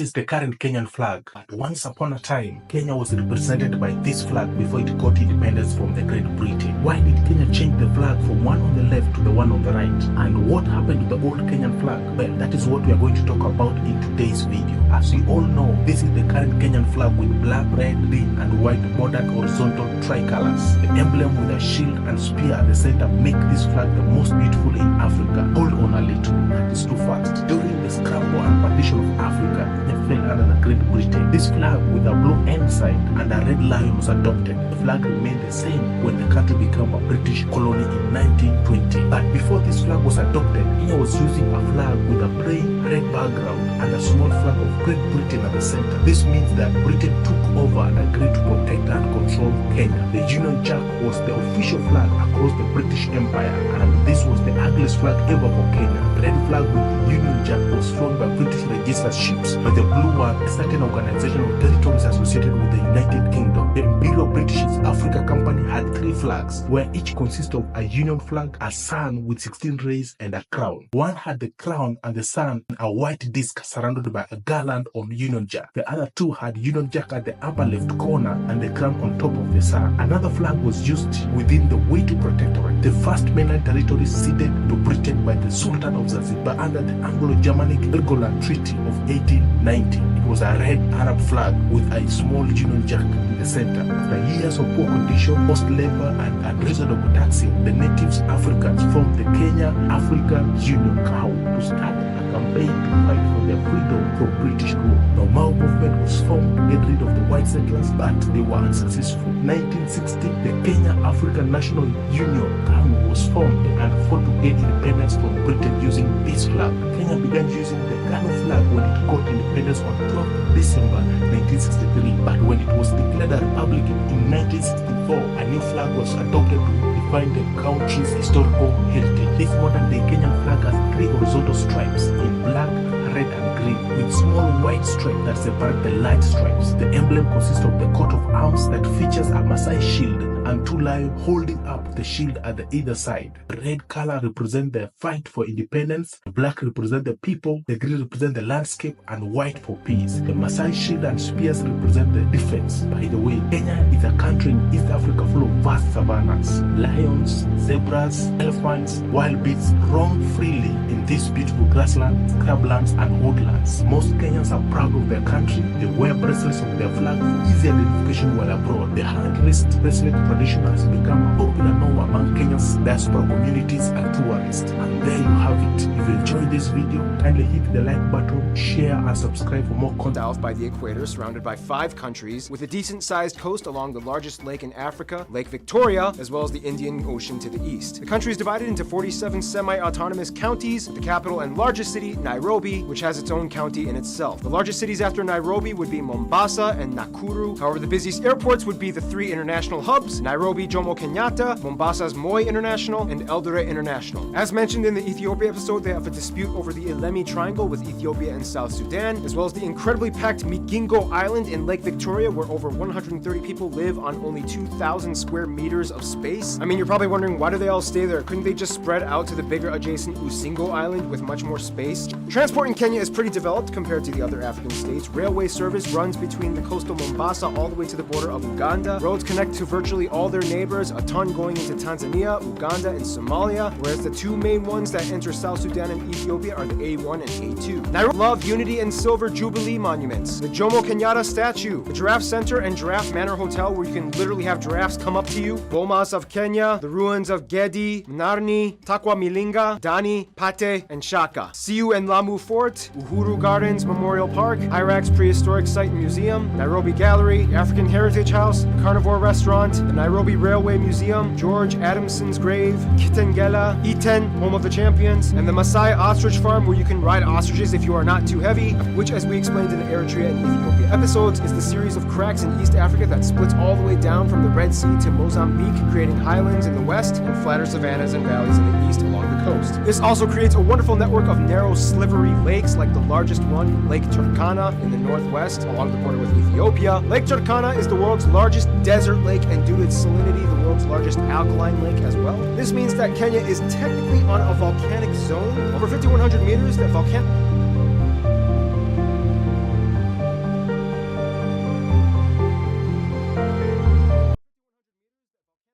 is the current Kenyan flag. But once upon a time, Kenya was represented by this flag before it got independence from the Great Britain. Why did Kenya change the flag from one on the left to the one on the right? And what happened to the old Kenyan flag? Well, that is what we are going to talk about in today's video. As we all know, this is the current Kenyan flag with black, red, green, and white bordered horizontal tricolors. The emblem with a shield and spear at the center make this flag the most beautiful in Africa. Hold on a little, that is too fast. During the scramble and partition of Africa, it fell under the Great Britain. This flag with a blue ensign and a red lion was adopted. The flag remained the same when the country became a British colony in 1920. But before this flag was adopted, Kenya was using a flag with a plain red background and a small flag of Great Britain at the center. This means that Britain took over and agreed to protect and control Kenya. The Union Jack was the official flag across the British Empire, and this was the ugliest flag ever for Kenya. The red flag with the Union Jack was flown by British registered ships, but the blue one, a certain organization of territories associated with the United Kingdom. The Imperial British East Africa Company had 3 flags, where each consists of a Union flag, a sun with 16 rays, and a crown. One had the crown and the sun, a white disc surrounded by a garland on Union Jack. The other 2 had Union Jack at the upper left corner and the crown on top of the sun. Another flag was used within the Waitu Protectorate, the first mainland territory ceded to Britain by the Sultan of Zanzibar under the Anglo-Germanic Helgoland Treaty of 1890. It was a red Arab flag with a small Union Jack in the center. After years of poor condition, forced labor, and unreasonable taxing, the natives Africans formed the Kenya African Union (KAU) to start a campaign to fight for their freedom from British rule. The Mau movement was formed to get rid of the white settlers, but they were unsuccessful. 1960, the Kenya African National Union (KANU) was formed and fought to get independence from Britain using this flag. Kenya began using the KANU flag when it got independence on 12th December 1963, but when it was declared a republic in 1964, a new flag was adopted to define the country's historical heritage. This modern-day Kenyan flag has 3 horizontal stripes in black, red, and green, with small white stripes that separate the light stripes. The emblem consists of the coat of arms that features a Maasai shield and 2 lions holding up the shield at the either side. The red color represents the fight for independence, the black represents the people, the green represents the landscape, and white for peace. The Maasai shield and spears represent the defense. By the way, Kenya is a country in East Africa full of vast savannas. Lions, zebras, elephants, wild beasts roam freely in these beautiful grasslands, scrublands, and woodlands. Most Kenyans are proud of their country. They wear bracelets of their flag for easy identification while abroad. The hand wrist bracelet tradition has become a popular norm among Kenya's diaspora communities and tourists. And there you have it. If you enjoyed this video, kindly hit the like button, share, and subscribe for more content. South by the equator, surrounded by 5 countries, with a decent-sized coast along the largest lake in Africa, Lake Victoria, as well as the Indian Ocean to the east. The country is divided into 47 semi-autonomous counties, with the capital and largest city, Nairobi, which has its own county in itself. The largest cities after Nairobi would be Mombasa and Nakuru. However, the busiest airports would be the 3 international hubs, Nairobi Jomo Kenyatta, Mombasa's Moi International, and Eldoret International. As mentioned in the Ethiopia episode, they have a dispute over the Elemi Triangle with Ethiopia and South Sudan, as well as the incredibly packed Migingo Island in Lake Victoria, where over 130 people live on only 2,000 square meters of space. I mean, you're probably wondering, why do they all stay there? Couldn't they just spread out to the bigger adjacent Usingo Island with much more space? Transport in Kenya is pretty developed compared to the other African states. Railway service runs between the coastal Mombasa all the way to the border of Uganda. Roads connect to virtually all their neighbors, a ton going into Tanzania, Uganda, and Somalia, whereas the 2 main ones that enter South Sudan and Ethiopia are the A1 and A2. Nairobi love Unity and Silver Jubilee monuments, the Jomo Kenyatta statue, the Giraffe Center and Giraffe Manor Hotel, where you can literally have giraffes come up to you, Bomas of Kenya, the ruins of Gedi, Narni, Takwa Milinga, Dani, Pate, and Shaka, Siu and Lamu Fort, Uhuru Gardens Memorial Park, Iraq's Prehistoric Site and Museum, Nairobi Gallery, the African Heritage House, the Carnivore Restaurant, the Nairobi Railway Museum, George Adamson's grave, Kitengela, Iten, home of the champions, and the Maasai Ostrich Farm, where you can ride ostriches if you are not too heavy, which, as we explained in the Eritrea and Ethiopia episodes, is the series of cracks in East Africa that splits all the way down from the Red Sea to Mozambique, creating highlands in the west and flatter savannas and valleys in the east along the coast. This also creates a wonderful network of narrow, slivery lakes, like the largest one, Lake Turkana, in the northwest along the border with Ethiopia. Lake Turkana is the world's largest desert lake, and due to its salinity, the world's largest alkaline lake as well. This means that Kenya is technically on a volcanic zone. Over 5,100 meters, that volcanic